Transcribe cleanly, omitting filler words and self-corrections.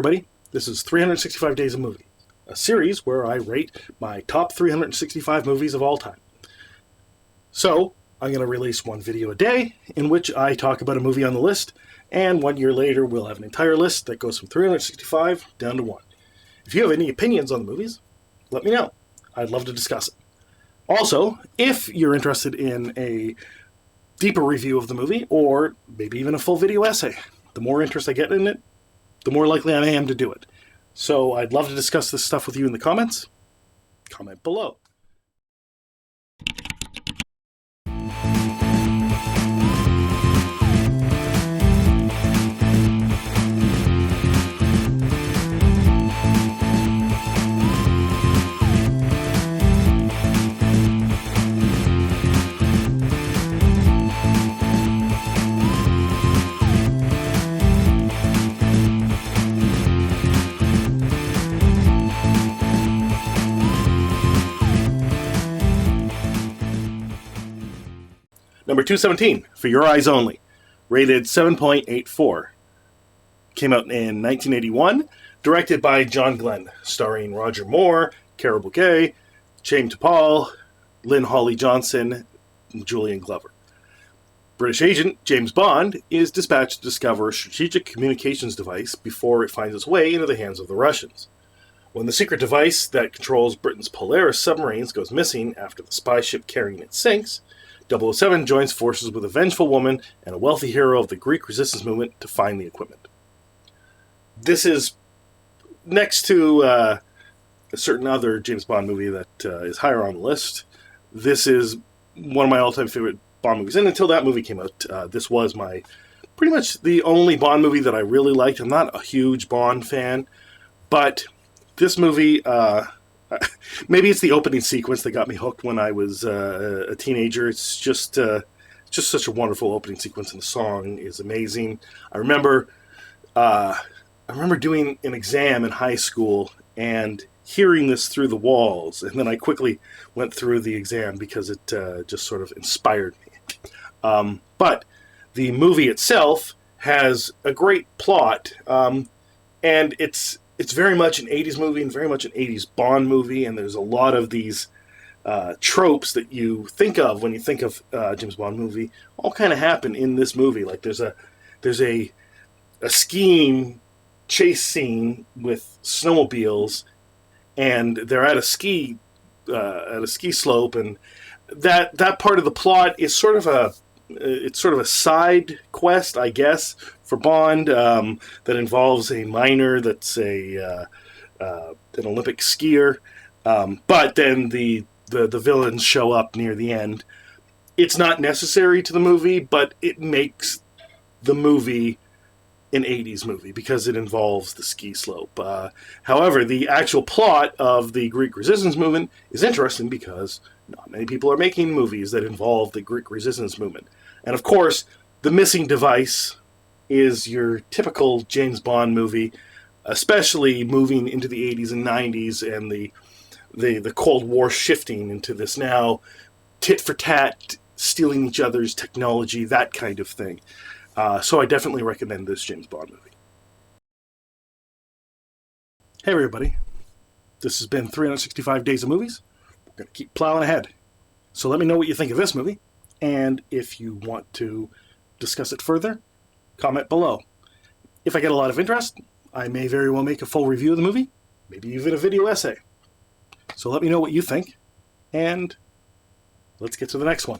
everybody, this is 365 Days of Movie, a series where I rate my top 365 movies of all time. So, I'm going to release one video a day in which I talk about a movie on the list, and 1 year later we'll have an entire list that goes from 365 down to 1. If you have any opinions on the movies, let me know. I'd love to discuss it. Also, if you're interested in a deeper review of the movie, or maybe even a full video essay, the more interest I get in it, the more likely I am to do it. So I'd love to discuss this stuff with you in the comments. Comment below. Number 217, For Your Eyes Only, rated 7.84. Came out in 1981, directed by John Glen, starring Roger Moore, Carole Bouquet, Chaim Topol, Lynn-Holly Johnson, and Julian Glover. British agent James Bond is dispatched to discover a strategic communications device before it finds its way into the hands of the Russians. When the secret device that controls Britain's Polaris submarines goes missing after the spy ship carrying it sinks, 007 joins forces with a vengeful woman and a wealthy hero of the Greek resistance movement to find the equipment. This is, next to a certain other James Bond movie that is higher on the list, this is one of my all-time favorite Bond movies. And until that movie came out, this was pretty much the only Bond movie that I really liked. I'm not a huge Bond fan, but this movie... maybe it's the opening sequence that got me hooked when I was a teenager. It's just such a wonderful opening sequence, and the song is amazing. I remember doing an exam in high school and hearing this through the walls, and then I quickly went through the exam because it just sort of inspired me. But the movie itself has a great plot, and it's very much an 80s movie and very much an 80s Bond movie, and there's a lot of these tropes that you think of when you think of James Bond movie all kind of happen in this movie. Like there's a skiing chase scene with snowmobiles, and they're at a ski slope, and that part of the plot is sort of a side quest, I guess, for Bond that involves a miner that's an Olympic skier. But then the villains show up near the end. It's not necessary to the movie, but it makes the movie an 80s movie because it involves the ski slope. However, the actual plot of the Greek resistance movement is interesting because not many people are making movies that involve the Greek resistance movement. And of course, the missing device is your typical James Bond movie, especially moving into the 80s and 90s and the Cold War shifting into this now tit for tat, stealing each other's technology, that kind of thing. So I definitely recommend this James Bond movie. Hey everybody, this has been 365 Days of Movies. We're going to keep plowing ahead. So let me know what you think of this movie, and if you want to discuss it further, comment below. If I get a lot of interest, I may very well make a full review of the movie, maybe even a video essay. So let me know what you think, and let's get to the next one.